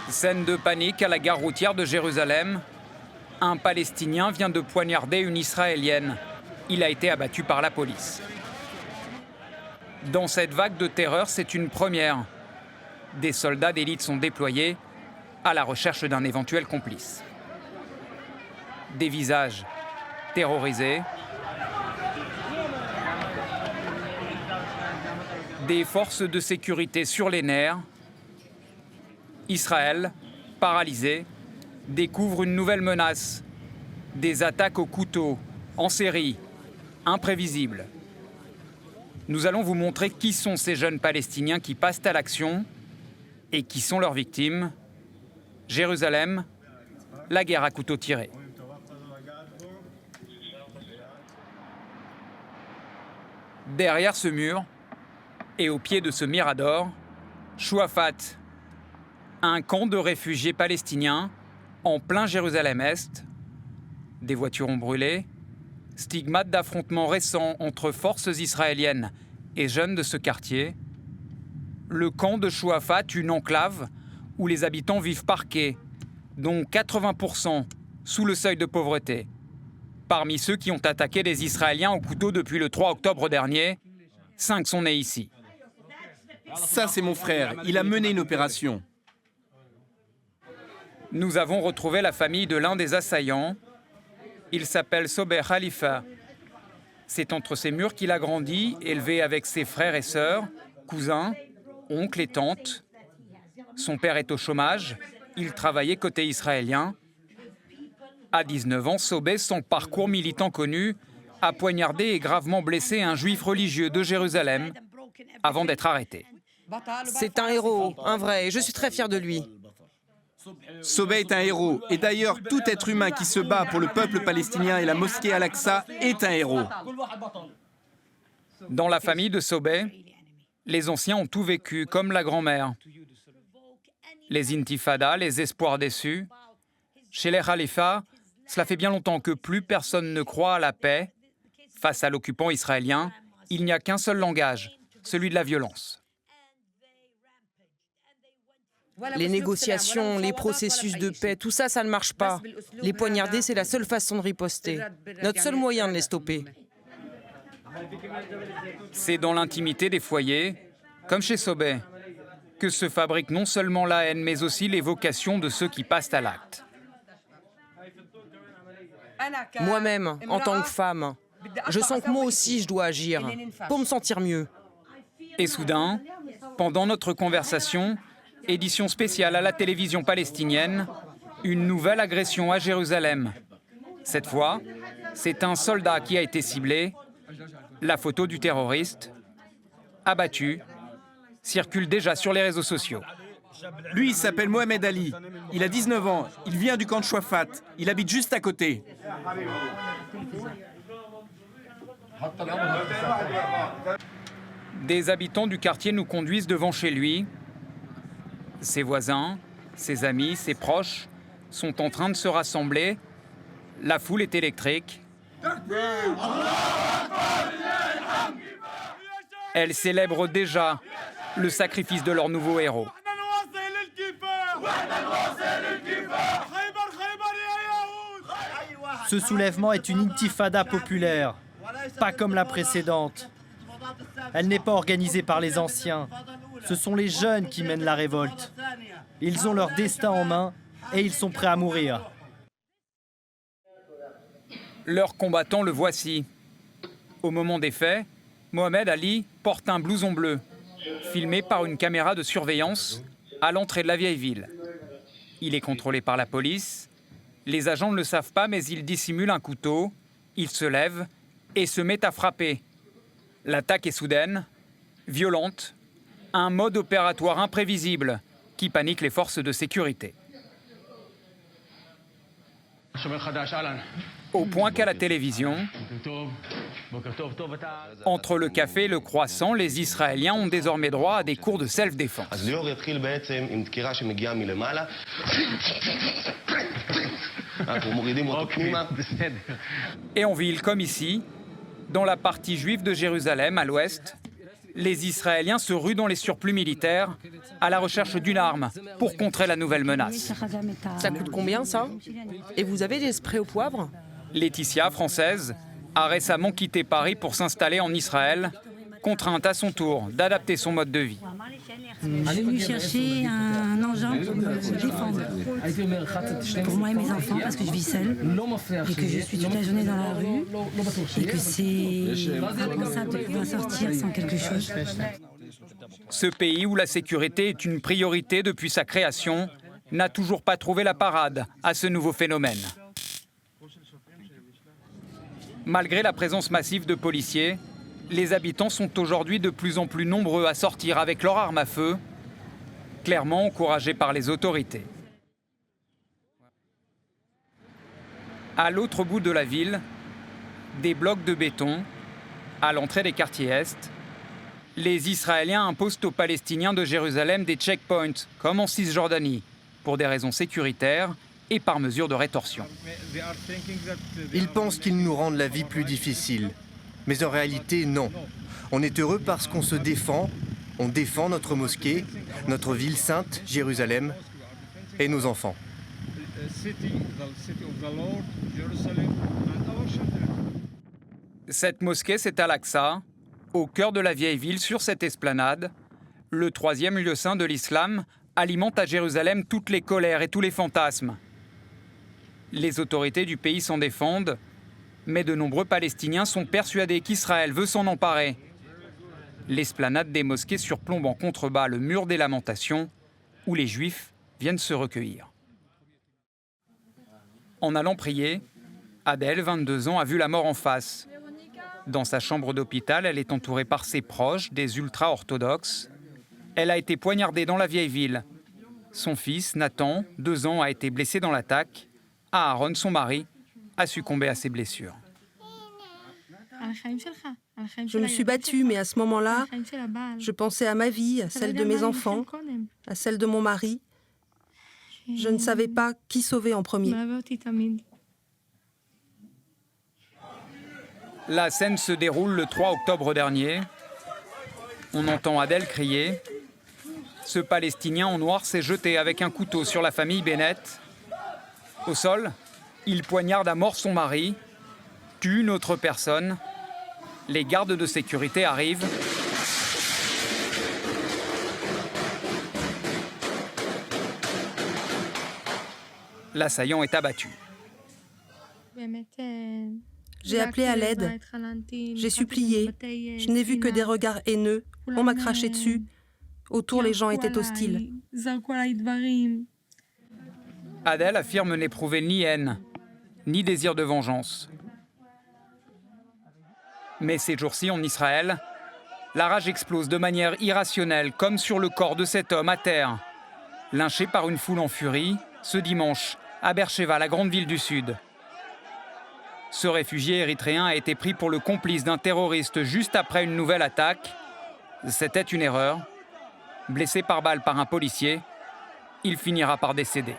Scène de panique à la gare routière de Jérusalem. Un Palestinien vient de poignarder une Israélienne. Il a été abattu par la police. Dans cette vague de terreur, c'est une première. Des soldats d'élite sont déployés à la recherche d'un éventuel complice. Des visages terrorisés. Des forces de sécurité sur les nerfs. Israël, paralysé, découvre une nouvelle menace. Des attaques au couteau, en série, imprévisibles. Nous allons vous montrer qui sont ces jeunes Palestiniens qui passent à l'action et qui sont leurs victimes. Jérusalem, la guerre à couteau tiré. Derrière ce mur et au pied de ce mirador, Chouafat, un camp de réfugiés palestiniens en plein Jérusalem-Est. Des voitures ont brûlé. Stigmate d'affrontements récents entre forces israéliennes et jeunes de ce quartier. Le camp de Chouafat, une enclave où les habitants vivent parqués, dont 80% sous le seuil de pauvreté. Parmi ceux qui ont attaqué des Israéliens au couteau depuis le 3 octobre dernier, 5 sont nés ici. Ça, c'est mon frère. Il a mené une opération. Nous avons retrouvé la famille de l'un des assaillants. Il s'appelle Sobeh Khalifa. C'est entre ces murs qu'il a grandi, élevé avec ses frères et sœurs, cousins, oncles et tantes. Son père est au chômage. Il travaillait côté israélien. À 19 ans, Sobeh, son parcours militant connu, a poignardé et gravement blessé un juif religieux de Jérusalem avant d'être arrêté. C'est un héros, un vrai, et je suis très fier de lui. Sobeh est un héros. Et d'ailleurs, tout être humain qui se bat pour le peuple palestinien et la mosquée Al-Aqsa est un héros. Dans la famille de Sobeh, les anciens ont tout vécu, comme la grand-mère. Les intifadas, les espoirs déçus. Chez les Khalifa, cela fait bien longtemps que plus personne ne croit à la paix. Face à l'occupant israélien, il n'y a qu'un seul langage, celui de la violence. Les négociations, les processus de paix, tout ça, ça ne marche pas. Les poignarder, c'est la seule façon de riposter. Notre seul moyen de les stopper. C'est dans l'intimité des foyers, comme chez Sobeh, que se fabrique non seulement la haine, mais aussi les vocations de ceux qui passent à l'acte. Moi-même, en tant que femme, je sens que moi aussi je dois agir, pour me sentir mieux. Et soudain, pendant notre conversation, édition spéciale à la télévision palestinienne, une nouvelle agression à Jérusalem. Cette fois, c'est un soldat qui a été ciblé. La photo du terroriste, abattu, circule déjà sur les réseaux sociaux. Lui, il s'appelle Mohamed Ali. Il a 19 ans. Il vient du camp de Chouafat. Il habite juste à côté. Des habitants du quartier nous conduisent devant chez lui. Ses voisins, ses amis, ses proches sont en train de se rassembler. La foule est électrique. Elle célèbre déjà le sacrifice de leur nouveau héros. Ce soulèvement est une intifada populaire, pas comme la précédente. Elle n'est pas organisée par les anciens. Ce sont les jeunes qui mènent la révolte. Ils ont leur destin en main et ils sont prêts à mourir. Leur combattant, le voici. Au moment des faits, Mohamed Ali porte un blouson bleu, filmé par une caméra de surveillance à l'entrée de la vieille ville. Il est contrôlé par la police. Les agents ne le savent pas, mais il dissimule un couteau. Il se lève et se met à frapper. L'attaque est soudaine, violente, un mode opératoire imprévisible qui panique les forces de sécurité. Au point qu'à la télévision, entre le café et le croissant, les Israéliens ont désormais droit à des cours de self-défense. Et en ville comme ici, dans la partie juive de Jérusalem, à l'ouest, Les Israéliens se ruent dans les surplus militaires à la recherche d'une arme pour contrer la nouvelle menace. Ça coûte combien, ça? Et vous avez des sprays au poivre? Laetitia, française, a récemment quitté Paris pour s'installer en Israël, contrainte à son tour d'adapter son mode de vie. Je suis venue chercher un engin pour me défendre. Pour moi et mes enfants, parce que je vis seule et que je suis toute la journée dans la rue et que c'est impensable de pouvoir sortir sans quelque chose. Ce pays où la sécurité est une priorité depuis sa création n'a toujours pas trouvé la parade à ce nouveau phénomène. Malgré la présence massive de policiers, les habitants sont aujourd'hui de plus en plus nombreux à sortir avec leurs armes à feu, clairement encouragés par les autorités. À l'autre bout de la ville, des blocs de béton, à l'entrée des quartiers Est, les Israéliens imposent aux Palestiniens de Jérusalem des checkpoints, comme en Cisjordanie, pour des raisons sécuritaires et par mesure de rétorsion. Ils pensent qu'ils nous rendent la vie plus difficile. Mais en réalité, non. On est heureux parce qu'on se défend. On défend notre mosquée, notre ville sainte, Jérusalem, et nos enfants. Cette mosquée, c'est Al-Aqsa, au cœur de la vieille ville, sur cette esplanade. Le troisième lieu saint de l'islam alimente à Jérusalem toutes les colères et tous les fantasmes. Les autorités du pays s'en défendent, mais de nombreux Palestiniens sont persuadés qu'Israël veut s'en emparer. L'esplanade des mosquées surplombe en contrebas le mur des lamentations, où les Juifs viennent se recueillir. En allant prier, Adèle, 22 ans, a vu la mort en face. Dans sa chambre d'hôpital, elle est entourée par ses proches, des ultra-orthodoxes. Elle a été poignardée dans la vieille ville. Son fils, Nathan, 2 ans, a été blessé dans l'attaque. Aaron, son mari, a succombé à ses blessures. Je me suis battue, mais à ce moment-là, je pensais à ma vie, à celle de mes enfants, à celle de mon mari. Je ne savais pas qui sauver en premier. La scène se déroule le 3 octobre dernier. On entend Adèle crier. Ce Palestinien en noir s'est jeté avec un couteau sur la famille Bennett. Au sol, il poignarde à mort son mari, tue une autre personne. Les gardes de sécurité arrivent. L'assaillant est abattu. J'ai appelé à l'aide. J'ai supplié. Je n'ai vu que des regards haineux. On m'a craché dessus. Autour, les gens étaient hostiles. Adèle affirme n'éprouver ni haine, ni désir de vengeance. Mais ces jours-ci, en Israël, la rage explose de manière irrationnelle, comme sur le corps de cet homme à terre, lynché par une foule en furie, ce dimanche, à Beersheva, la grande ville du Sud. Ce réfugié érythréen a été pris pour le complice d'un terroriste juste après une nouvelle attaque. C'était une erreur. Blessé par balle par un policier, il finira par décéder.